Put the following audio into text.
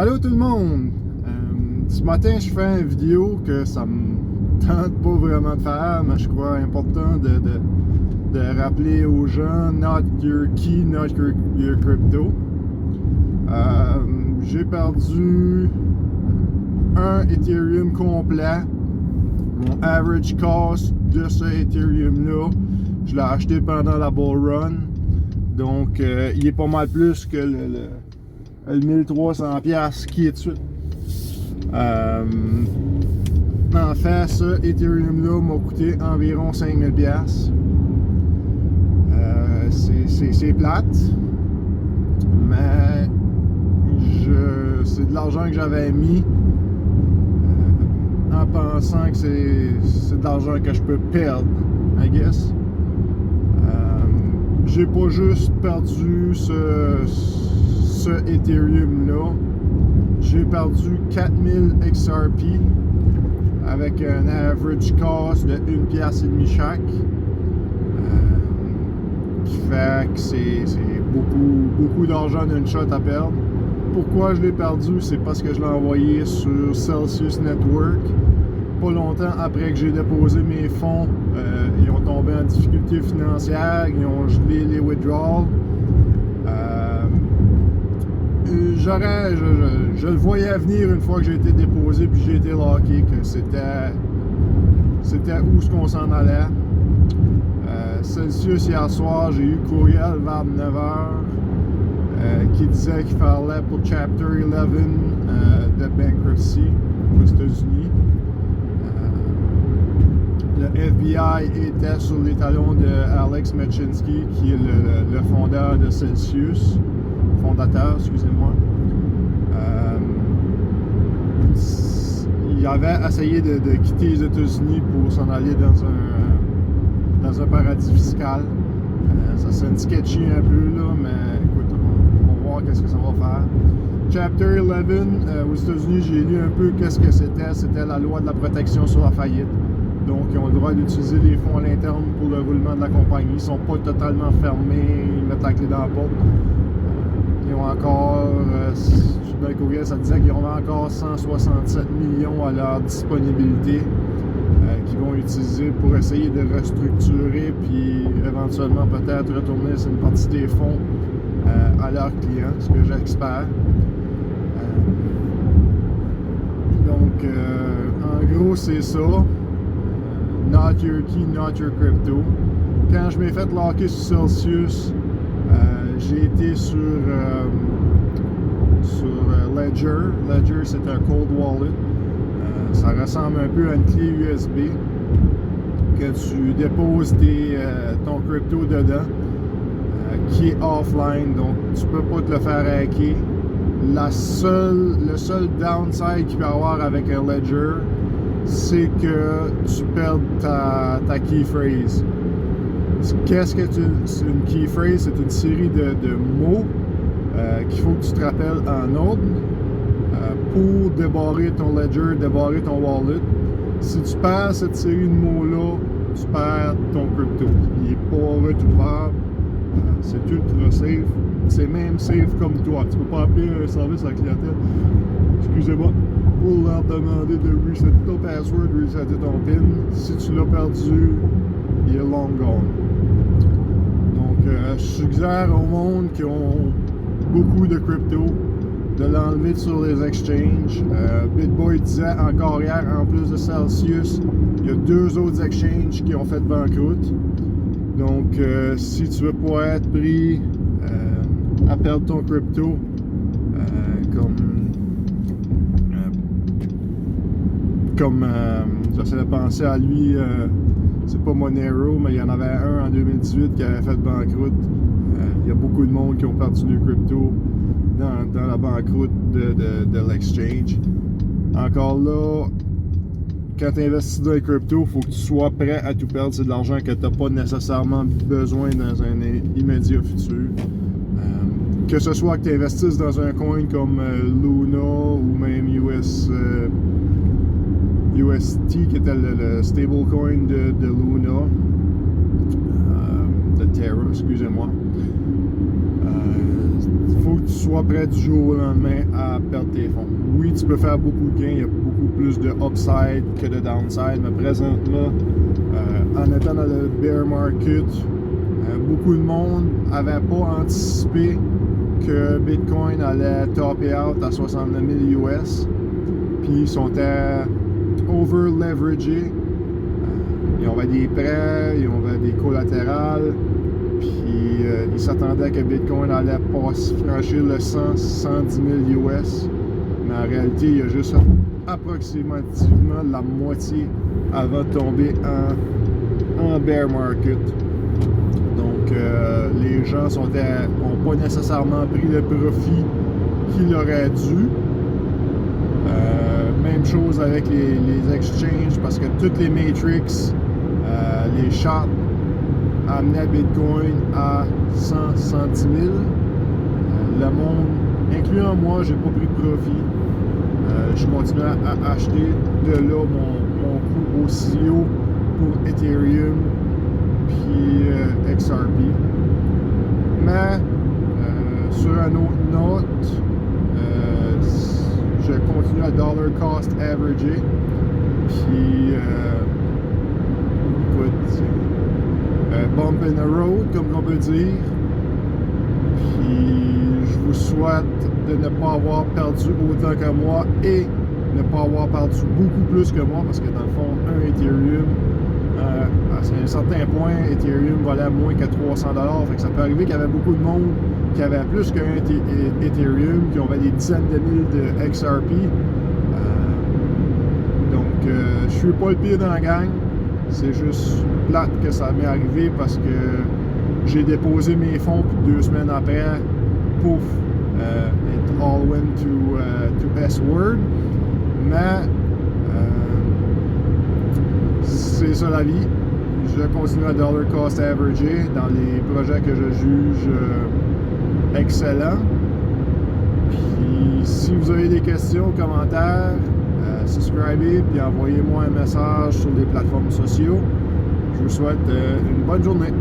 Allô tout le monde! Ce matin, je fais une vidéo que ça me tente pas vraiment de faire, mais je crois important de rappeler aux gens not your key, not your crypto. J'ai perdu un Ethereum complet. Mon average cost de ce Ethereum-là, je l'ai acheté pendant la bull run. Donc, il est pas mal plus que le 1300$ qui est dessus. En fait, ce Ethereum-là m'a coûté environ 5000$. C'est plate, mais c'est de l'argent que j'avais mis en pensant que c'est de l'argent que je peux perdre, I guess. J'ai pas juste perdu ce Ethereum-là. J'ai perdu 4000 XRP avec un average cost de 1,5$ chaque. Qui fait que c'est beaucoup d'argent d'une shot à perdre. Pourquoi je l'ai perdu? C'est parce que je l'ai envoyé sur Celsius Network. Pas longtemps après que j'ai déposé mes fonds, ils ont tombé en difficulté financière, ils ont gelé les withdrawals. Je le voyais venir une fois que j'ai été déposé puis j'ai été locké, que c'était où ce qu'on s'en allait. Celsius, hier soir, j'ai eu courriel vers 9h qui disait qu'il fallait pour Chapter 11 de bankruptcy aux États-Unis. Le FBI était sur les talons de Alex Machinsky, qui est le fondateur de Celsius. Fondateur, excusez-moi. Il avait essayé de quitter les États-Unis pour s'en aller dans un paradis fiscal. Ça sonne sketchy un peu, là, mais écoute, on va voir qu'est-ce que ça va faire. Chapter 11, aux États-Unis, j'ai lu un peu qu'est-ce que c'était. C'était la loi de la protection sur la faillite. Donc, ils ont le droit d'utiliser les fonds à l'interne pour le roulement de la compagnie. Ils ne sont pas totalement fermés, ils mettent la clé dans la porte. Ils ont encore, dans le courriel, ça disait qu'ils ont encore 167 millions à leur disponibilité qu'ils vont utiliser pour essayer de restructurer puis éventuellement peut-être retourner sur une partie des fonds à leurs clients, ce que j'espère. Donc, en gros, c'est ça. Not your key, not your crypto. Quand je m'ai fait locker sur Celsius, j'ai été sur Ledger. Ledger, c'est un cold wallet. Ça ressemble un peu à une clé USB que tu déposes ton crypto dedans, qui est offline, donc tu peux pas te le faire hacker. Le seul downside qu'il peut y avoir avec un Ledger, c'est que tu perds ta key phrase. Qu'est-ce que une key phrase? C'est une série de mots qu'il faut que tu te rappelles en ordre pour débarrer ton ledger, débarrer ton wallet. Si tu perds cette série de mots-là, tu perds ton crypto. Il n'est pas retrouvable. C'est ultra safe. C'est même safe comme toi. Tu ne peux pas appeler un service à la clientèle, excusez-moi, pour leur demander de resetter ton password, resetter ton PIN. Si tu l'as perdu, il est long gone. Donc, je suggère au monde qui ont beaucoup de crypto de l'enlever sur les exchanges. BitBoy disait encore hier, en plus de Celsius, il y a 2 autres exchanges qui ont fait banqueroute. Donc, si tu veux pas être pris à perdre ton crypto, comme j'essaie de penser à lui, c'est pas Monero, mais il y en avait un en 2018 qui avait fait banqueroute. Il y a beaucoup de monde qui ont perdu du crypto dans la banqueroute de l'exchange. Encore là, quand tu investis dans les crypto, il faut que tu sois prêt à tout perdre. C'est de l'argent que tu n'as pas nécessairement besoin dans un immédiat futur. Que ce soit que tu investisses dans un coin comme Luna ou même UST, qui était le stablecoin de Luna, de Terra, excusez-moi. Il faut que tu sois prêt du jour au lendemain à perdre tes fonds. Oui, tu peux faire beaucoup de gains, il y a beaucoup plus de upside que de downside, mais présentement, en étant dans le bear market, beaucoup de monde n'avait pas anticipé que Bitcoin allait topper out à 69 000 US, puis ils sont over-leveragés. Ils ont des prêts, ils ont des collatérales, puis ils s'attendaient que Bitcoin allait franchir le 110 000 US, mais en réalité, il y a juste approximativement la moitié avant de tomber en bear market. Donc, les gens n'ont pas nécessairement pris le profit qu'ils auraient dû. Même chose avec les exchanges, parce que toutes les matrix, les shots amenaient Bitcoin à 110 000. Le monde, incluant moi, j'ai pas pris de profit. Je continue à acheter de là mon coût aussi haut pour Ethereum puis XRP. Mais sur un autre note, je continue à dollar cost averager. Puis écoute, bump in the road, comme on peut dire. Puis je vous souhaite de ne pas avoir perdu autant que moi et ne pas avoir perdu beaucoup plus que moi, parce que dans le fond, un Ethereum, à un certain point, Ethereum valait moins que 300 $. Fait que ça peut arriver qu'il y avait beaucoup de monde qui avait plus qu'un Ethereum, qui avait des dizaines de mille de XRP. Donc, je suis pas le pire dans la gang. C'est juste plate que ça m'est arrivé parce que j'ai déposé mes fonds, puis 2 semaines après, pouf, it all went to S-word. Mais c'est ça la vie. Je continue à dollar cost averager dans les projets que je juge excellents. Puis si vous avez des questions, commentaires, subscribez puis envoyez-moi un message sur les plateformes sociaux. Je vous souhaite une bonne journée.